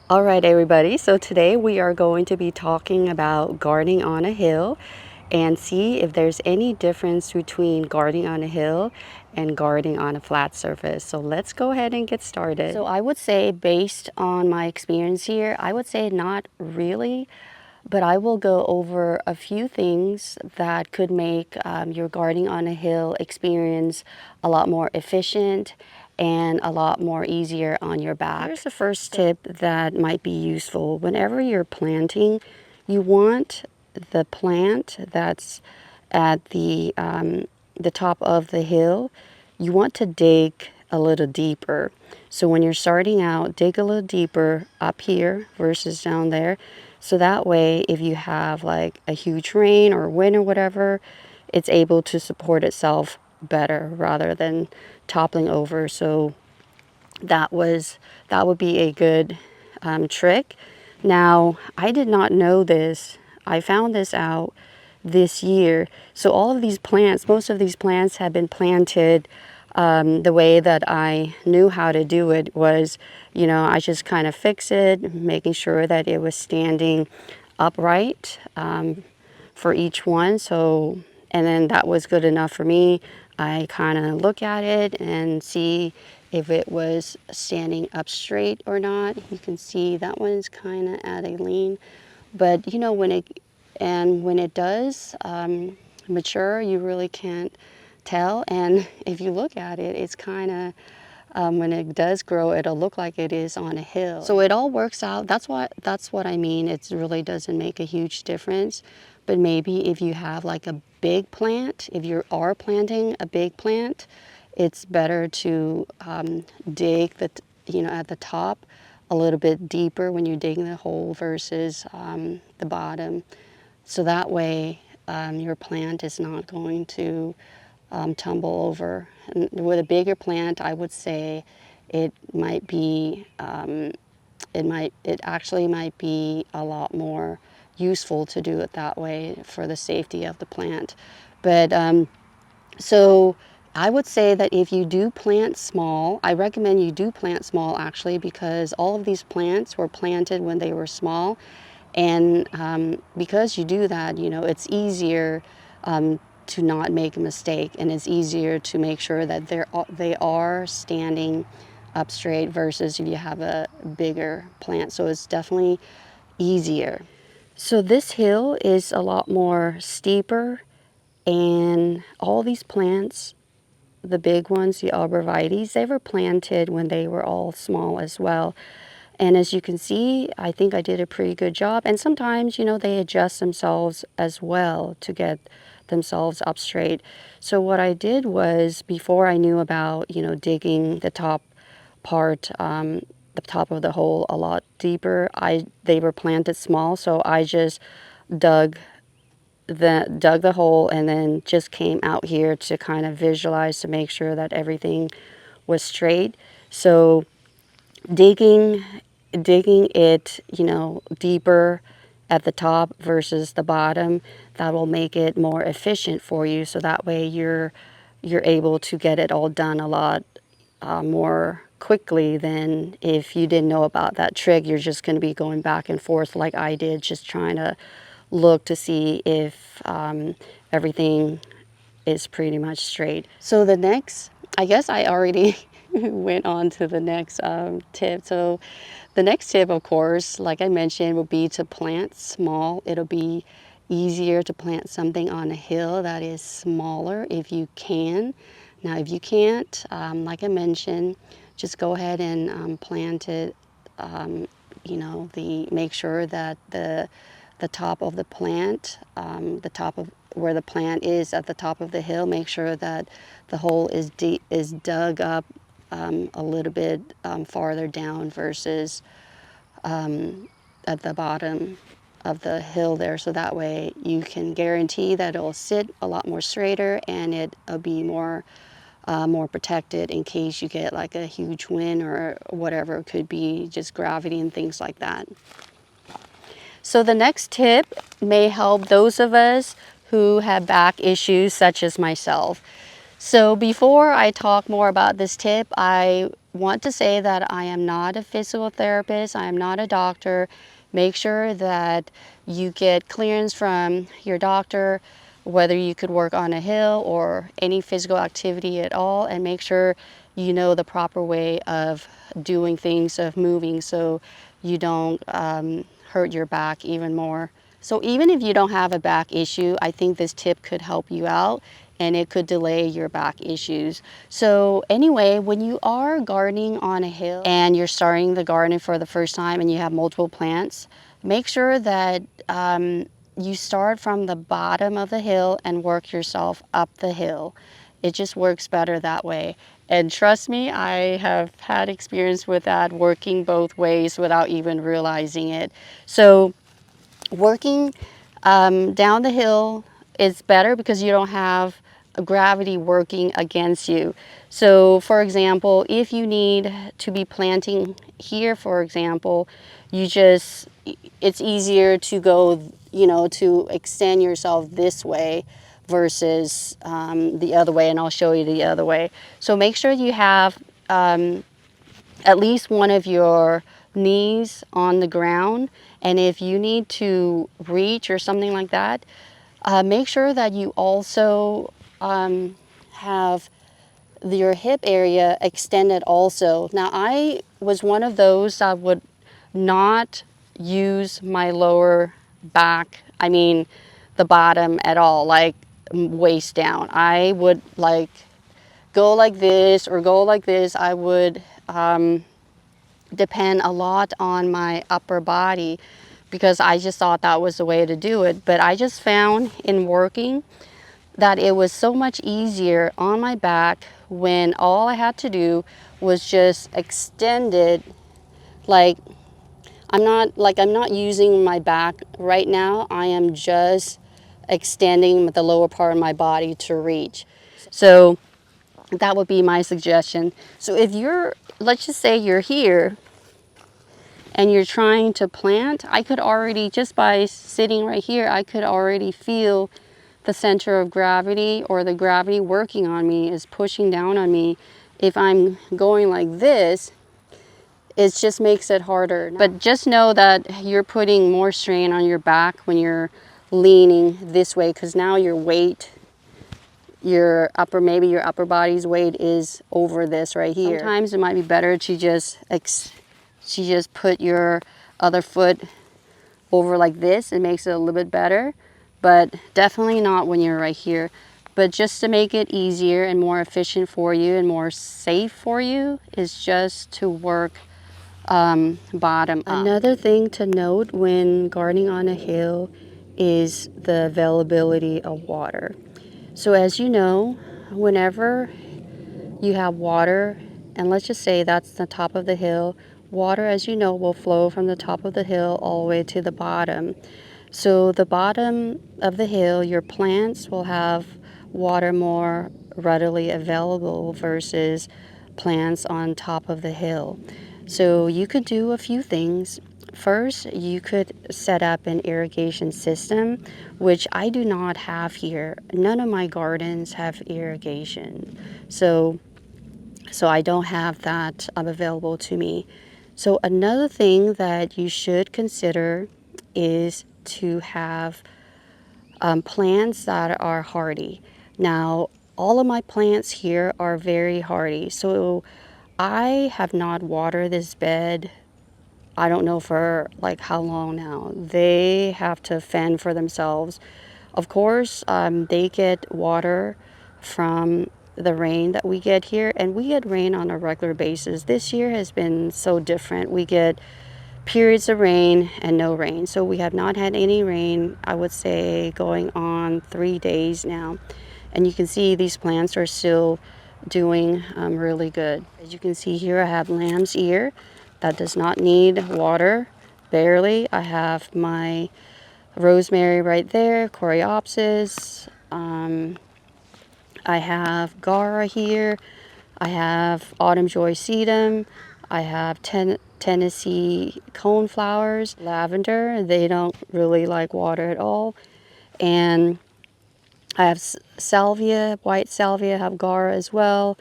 All right, everybody. So today we are going to be talking about gardening on a hill and see if there's any difference between gardening on a hill and gardening on a flat surface. So let's go ahead and get started. So I would say, based on my experience here, I would say not really, but I will go over a few things that could make your gardening on a hill experience a lot more efficient and a lot more easier on your back. Here's the first tip that might be useful. Whenever you're planting, you want the plant that's at the top of the hill, you want to dig a little deeper. So when you're starting out, dig a little deeper up here versus down there. So that way, if you have like a huge rain or wind or whatever, it's able to support itself better rather than toppling over. So that would be a good trick. Now, I did not know this. I found this out this year. So all of these plants, most of these plants have been planted the way that I knew how to do it was, I just kind of fix it, making sure that it was standing upright for each one. So, and then that was good enough for me. I kind of look at it and see if it was standing up straight or not. You can see that one's kind of at a lean, but when it does mature, you really can't tell. And if you look at it, it's kind of when it does grow, it'll look like it is on a hill. So it all works out. That's what I mean. It really doesn't make a huge difference. But maybe if you have like a big plant, if you are planting a big plant, it's better to dig at the top a little bit deeper when you're digging the hole versus the bottom. So that way your plant is not going to tumble over. And with a bigger plant, I would say it might be, it actually might be a lot more useful to do it that way for the safety of the plant. But so I would say that if you do plant small, I recommend you do plant small actually, because all of these plants were planted when they were small. And because you do that, it's easier to not make a mistake, and it's easier to make sure that they are standing up straight versus if you have a bigger plant. So it's definitely easier. So this hill is a lot more steeper, and all these plants, the big ones, the arborvitaes, they were planted when they were all small as well. And as you can see, I think I did a pretty good job. And sometimes, they adjust themselves as well to get themselves up straight. So what I did was, before I knew about, digging the top part, the top of the hole a lot deeper, they were planted small. So I just dug the hole and then just came out here to kind of visualize to make sure that everything was straight. So digging it, deeper at the top versus the bottom, that will make it more efficient for you. So that way you're able to get it all done a lot more quickly than if you didn't know about that trick. You're just going to be going back and forth like I did, just trying to look to see if everything is pretty much straight. So the next, I guess I already went on to the next tip. So the next tip, of course, like I mentioned, would be to plant small. It'll be easier to plant something on a hill that is smaller if you can. Now, if you can't, like I mentioned, just go ahead and plant it. Make sure that the top of the plant, the top of where the plant is at the top of the hill, make sure that the hole is dug up a little bit farther down versus at the bottom of the hill there. So that way you can guarantee that it'll sit a lot more straighter, and it'll be more protected in case you get like a huge wind or whatever. It could be just gravity and things like that. So the next tip may help those of us who have back issues such as myself. So before I talk more about this tip, I want to say that I am not a physical therapist. I am not a doctor. Make sure that you get clearance from your doctor, whether you could work on a hill or any physical activity at all, and make sure you know the proper way of doing things, of moving, so you don't hurt your back even more. So even if you don't have a back issue, I think this tip could help you out and it could delay your back issues. So anyway, when you are gardening on a hill and you're starting the garden for the first time and you have multiple plants, make sure that you start from the bottom of the hill and work yourself up the hill. It just works better that way. And trust me, I have had experience with that, working both ways without even realizing it. So working down the hill is better because you don't have gravity working against you. So for example, if you need to be planting here, for example, it's easier to go, to extend yourself this way versus the other way, and I'll show you the other way. So make sure you have at least one of your knees on the ground, and if you need to reach or something like that, make sure that you also have your hip area extended also. Now I was one of those that would not use my lower back, I mean the bottom at all, like waist down. I would like go like this or go like this. I would depend a lot on my upper body because I just thought that was the way to do it. But I just found in working that it was so much easier on my back when all I had to do was just extend it. Like I'm not using my back right now. I am just extending the lower part of my body to reach. So that would be my suggestion. So if let's just say you're here and you're trying to plant, I could already, just by sitting right here, I could already feel the center of gravity, or the gravity working on me is pushing down on me. If I'm going like this, it just makes it harder. But just know that you're putting more strain on your back when you're leaning this way, because now your weight, maybe your upper body's weight is over this right here. Sometimes it might be better to just put your other foot over like this. It makes it a little bit better, but definitely not when you're right here. But just to make it easier and more efficient for you and more safe for you is just to work bottom up. Another thing to note when gardening on a hill is the availability of water. So as you know, whenever you have water, and let's just say that's the top of the hill, water, as you know, will flow from the top of the hill all the way to the bottom. So the bottom of the hill, your plants will have water more readily available versus plants on top of the hill. So you could do a few things. First, you could set up an irrigation system, which I do not have here. None of my gardens have irrigation. So I don't have that available to me. So another thing that you should consider is to have plants that are hardy. Now, all of my plants here are very hardy. So I have not watered this bed, I don't know for like how long now. They have to fend for themselves. Of course, they get water from the rain that we get here, and we get rain on a regular basis. This year has been so different. We get periods of rain and no rain. So we have not had any rain, I would say, going on 3 days now. And you can see these plants are still doing really good. As you can see here, I have lamb's ear that does not need water, barely. I have my rosemary right there, coreopsis. I have Gara here. I have autumn joy sedum. I have Tennessee coneflowers, lavender. They don't really like water at all. And I have salvia, white salvia. I have Gara as well.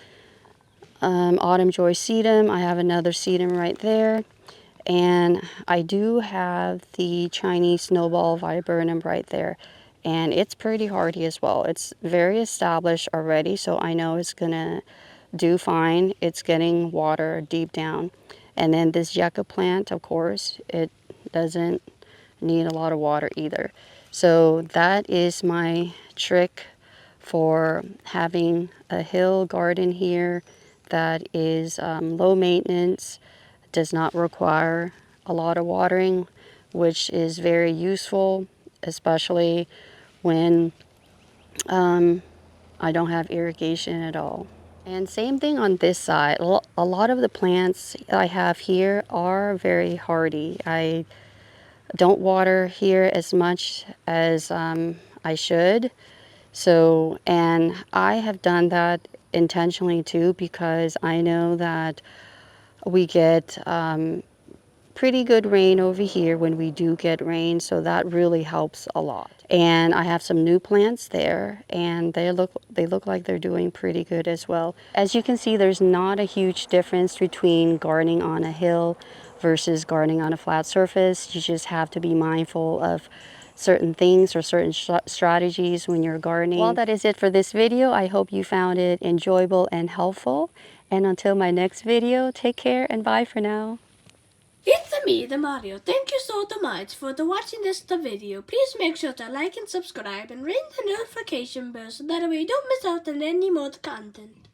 autumn joy sedum. I have another sedum right there. And I do have the Chinese snowball viburnum right there. And it's pretty hardy as well. It's very established already, so I know it's gonna do fine. It's getting water deep down. And then this yucca plant, of course, it doesn't need a lot of water either. So that is my trick for having a hill garden here that is low maintenance, does not require a lot of watering, which is very useful, especially when I don't have irrigation at all. And same thing on this side. A lot of the plants I have here are very hardy. I don't water here as much as I should. So, and I have done that intentionally too, because I know that we get pretty good rain over here when we do get rain, so that really helps a lot. And I have some new plants there, and they look like they're doing pretty good as well. As you can see, there's not a huge difference between gardening on a hill versus gardening on a flat surface. You just have to be mindful of certain things or certain strategies when you're gardening. Well, that is it for this video. I hope you found it enjoyable and helpful. And until my next video, take care and bye for now. It's me, the Mario. Thank you so much for watching this video. Please make sure to like and subscribe and ring the notification bell so that way you don't miss out on any more content.